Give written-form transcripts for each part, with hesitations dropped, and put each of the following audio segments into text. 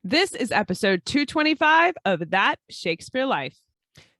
This is episode 225 of That Shakespeare Life.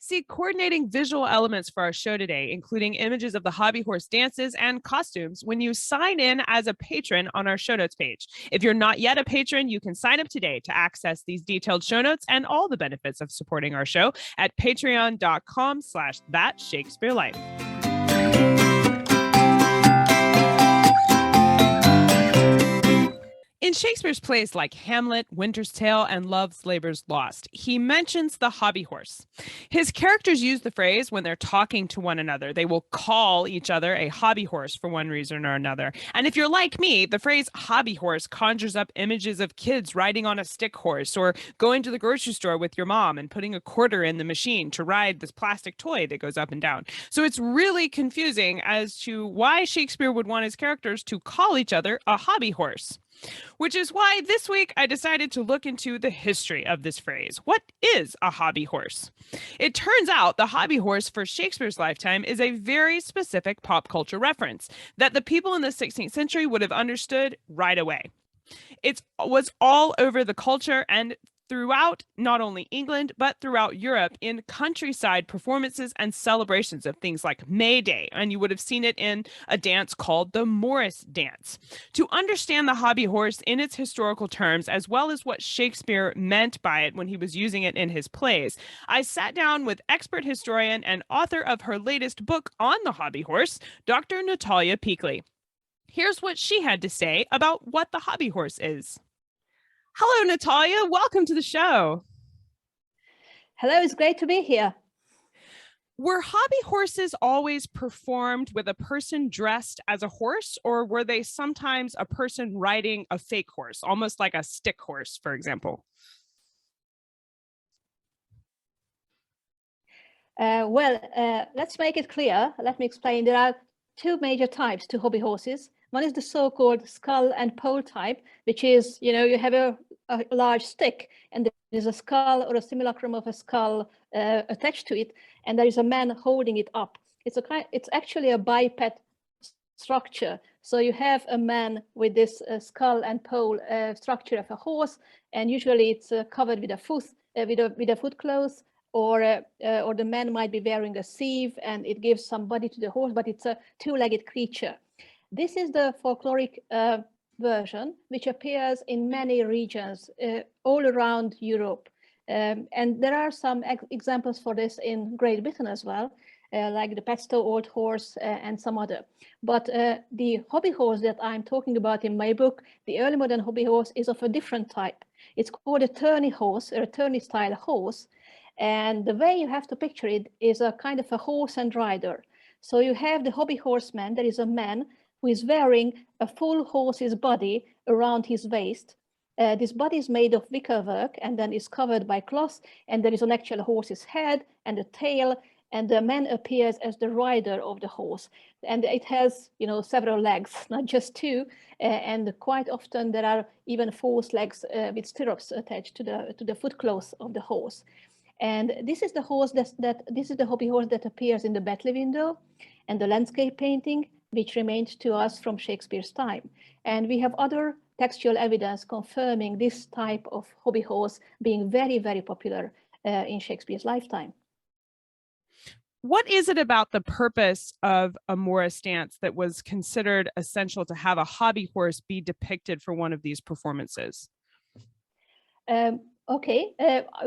See coordinating visual elements for our show today, including images of the hobby horse dances and costumes, when you sign in as a patron on our show notes page. If you're not yet a patron, you can sign up today to access these detailed show notes and all the benefits of supporting our show at patreon.com/thatshakespearelife. In Shakespeare's plays like Hamlet, Winter's Tale, and Love's Labour's Lost, he mentions the hobby horse. His characters use the phrase when they're talking to one another. They will call each other a hobby horse for one reason or another. And if you're like me, the phrase hobby horse conjures up images of kids riding on a stick horse or going to the grocery store with your mom and putting a quarter in the machine to ride this plastic toy that goes up and down. So it's really confusing as to why Shakespeare would want his characters to call each other a hobby horse. Which is why this week I decided to look into the history of this phrase. What is a hobby horse? It turns out the hobby horse for Shakespeare's lifetime is a very specific pop culture reference that the people in the 16th century would have understood right away. It was all over the culture and throughout not only England, but throughout Europe in countryside performances and celebrations of things like May Day. And you would have seen it in a dance called the Morris Dance. To understand the hobby horse in its historical terms, as well as what Shakespeare meant by it when he was using it in his plays, I sat down with expert historian and author of her latest book on the hobby horse, Dr. Natalia Pikli. Here's what she had to say about what the hobby horse is. Hello, Natalia. Welcome to the show. Hello, it's great to be here. Were hobby horses always performed with a person dressed as a horse, or were they sometimes a person riding a fake horse, almost like a stick horse, for example? Let's make it clear. Let me explain. There are two major types to hobby horses. One is the so-called skull and pole type, which is, you have a large stick and there is a skull or a simulacrum of a skull attached to it, and there is a man holding it up. It's actually a biped structure. So you have a man with this skull and pole structure of a horse, and usually it's covered with a foot cloth, or the man might be wearing a sieve, and it gives some body to the horse, but it's a two-legged creature. This is the folkloric version, which appears in many regions all around Europe. And there are some examples for this in Great Britain as well, like the Padstow Old Horse and some other. But the hobby horse that I'm talking about in my book, the early modern hobby horse, is of a different type. It's called a tourney horse, or a tourney style horse. And the way you have to picture it is a kind of a horse and rider. So you have the hobby horseman, there is a man who is wearing a full horse's body around his waist. This body is made of wicker work and then is covered by cloth, and there is an actual horse's head and a tail, and the man appears as the rider of the horse. And it has, several legs, not just two, and quite often there are even 4 legs with stirrups attached to the foot cloth of the horse. And this is the horse this is the hobby horse that appears in the Batley window and the landscape painting, which remained to us from Shakespeare's time. And we have other textual evidence confirming this type of hobby horse being very, very popular in Shakespeare's lifetime. What is it about the purpose of a Morris dance that was considered essential to have a hobby horse be depicted for one of these performances?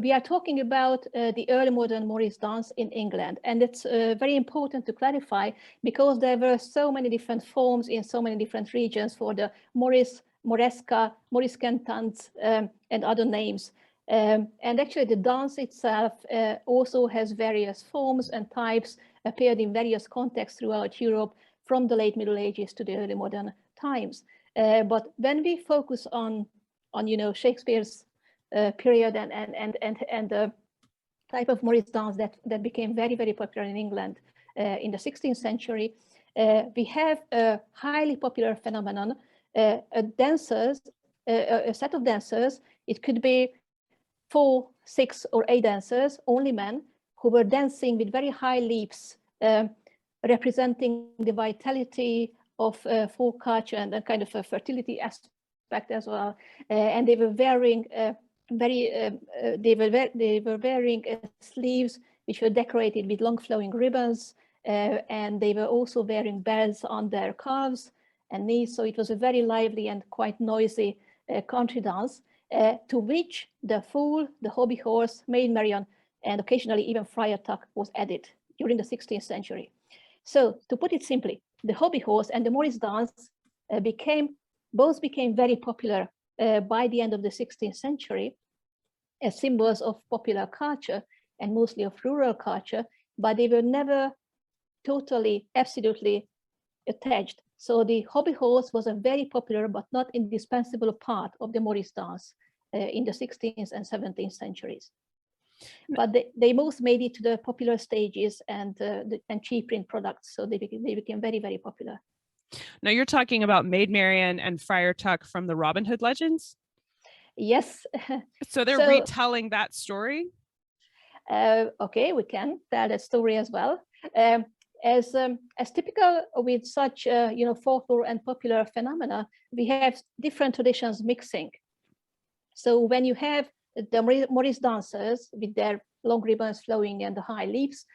We are talking about the early modern Morris dance in England, and it's very important to clarify because there were so many different forms in so many different regions for the Morris, Moresca, Moriscan dance, and other names. And actually the dance itself also has various forms and types, appeared in various contexts throughout Europe from the late Middle Ages to the early modern times. But when we focus on Shakespeare's period and the type of Morris dance that became very, very popular in England in the 16th century, we have a highly popular phenomenon, a set of dancers. It could be 4, 6, or 8 dancers, only men, who were dancing with very high leaps, representing the vitality of folk culture and a kind of a fertility aspect as well. And they were wearing they were wearing sleeves which were decorated with long flowing ribbons, and they were also wearing bells on their calves and knees. So it was a very lively and quite noisy country dance, to which the fool, the hobby horse, maid Marian, and occasionally even Friar Tuck was added during the 16th century. So to put it simply, the hobby horse and the Morris dance both became very popular by the end of the 16th century as symbols of popular culture and mostly of rural culture, but they were never totally, absolutely attached. So the hobby horse was a very popular but not indispensable part of the Morris dance in the 16th and 17th centuries. But they both made it to the popular stages and cheap print products, so they became very, very popular. Now you're talking about Maid Marian and Friar Tuck from the Robin Hood legends? Yes. So they're retelling that story? Okay, we can tell that story as well. As typical with such folklore and popular phenomena, we have different traditions mixing. So when you have the Morris dancers with their long ribbons flowing and the high leaves,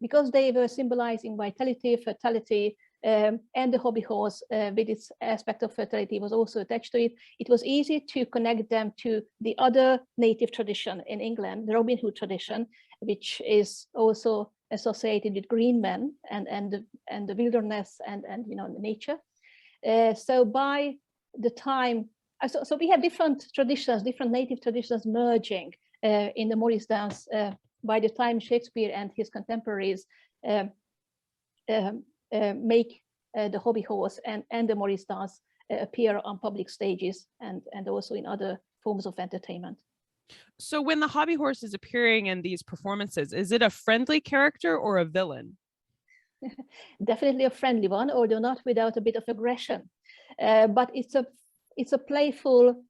because they were symbolizing vitality, fertility, and the hobby horse with its aspect of fertility was also attached to it. It was easy to connect them to the other native tradition in England, the Robin Hood tradition, which is also associated with green men and the wilderness and nature. So by the time, so we have different traditions, different native traditions merging in the Morris dance by the time Shakespeare and his contemporaries make the hobby horse and the Morris dance appear on public stages and also in other forms of entertainment. So when the hobby horse is appearing in these performances, is it a friendly character or a villain? Definitely a friendly one, although not without a bit of aggression. But it's a playful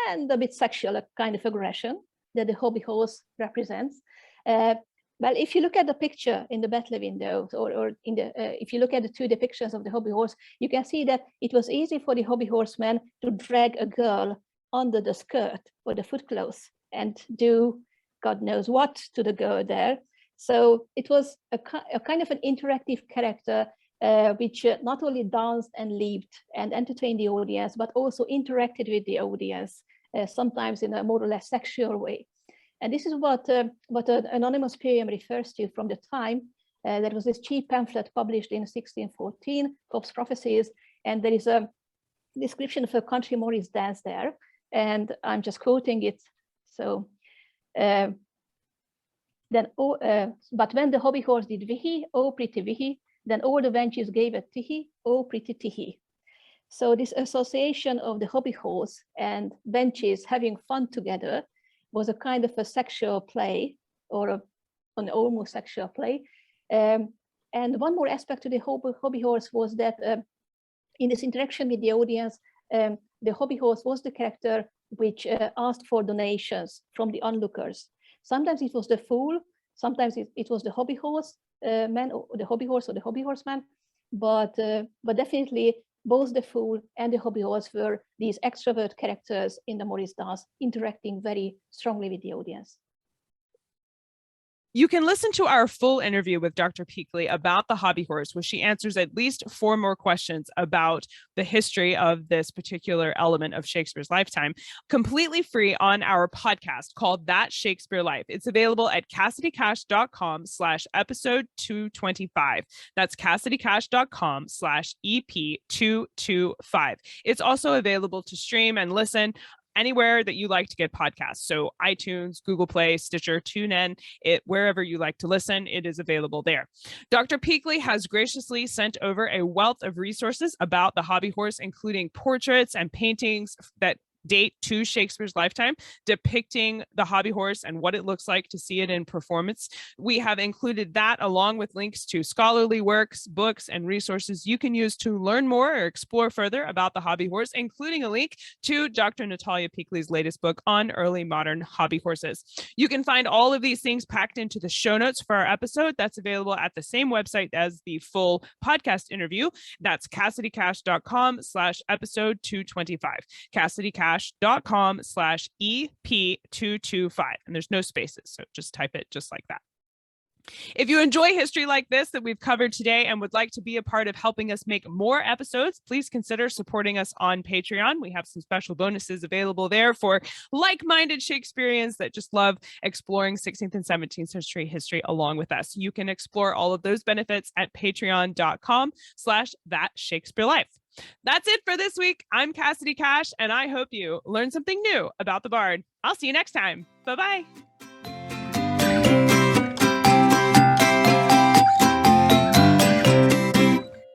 and a bit sexual kind of aggression that the hobby horse represents. Well, if you look at the picture in the Battle window, or in the if you look at the two depictions of the hobby horse, you can see that it was easy for the hobby horseman to drag a girl under the skirt or the footcloth and do God knows what to the girl there. So it was a kind of an interactive character which not only danced and leaped and entertained the audience, but also interacted with the audience, sometimes in a more or less sexual way. And this is what an anonymous poem refers to from the time. There was this cheap pamphlet published in 1614, Cobb's Prophecies, and there is a description of a country Morris dance there, and I'm just quoting it. So, but when the hobby horse did vihi, oh pretty vihi, then all the wenches gave a tihi, oh pretty tihi. So this association of the hobby horse and wenches having fun together was a kind of a sexual play, or an almost sexual play. And one more aspect to the hobby horse was that in this interaction with the audience, the hobby horse was the character which asked for donations from the onlookers. Sometimes it was the fool, sometimes it was the hobby horse man, or the hobby horse or the hobby horseman, but definitely both the fool and the hobby horse were these extrovert characters in the Morris dance, interacting very strongly with the audience. You can listen to our full interview with Dr. Pikli about the hobby horse, where she answers at least 4 more questions about the history of this particular element of Shakespeare's lifetime, completely free on our podcast called That Shakespeare Life. It's available at CassidyCash.com/episode 225. That's CassidyCash.com/EP225. It's also available to stream and listen anywhere that you like to get podcasts. So iTunes, Google Play, Stitcher, TuneIn, wherever you like to listen, it is available there. Dr. Pikli has graciously sent over a wealth of resources about the hobby horse, including portraits and paintings that date to Shakespeare's lifetime, depicting the hobby horse and what it looks like to see it in performance. We have included that along with links to scholarly works, books, and resources you can use to learn more or explore further about the hobby horse, including a link to Dr. Natalia Pikli's latest book on early modern hobby horses. You can find all of these things packed into the show notes for our episode. That's available at the same website as the full podcast interview. That's CassidyCash.com/episode 225. CassidyCash cassidycash.com/EP225. And there's no spaces. So just type it just like that. If you enjoy history like this that we've covered today and would like to be a part of helping us make more episodes, please consider supporting us on Patreon. We have some special bonuses available there for like-minded Shakespeareans that just love exploring 16th and 17th century history along with us. You can explore all of those benefits at patreon.com/thatshakespearelife. That's it for this week. I'm Cassidy Cash, and I hope you learned something new about the Bard. I'll see you next time. Bye-bye.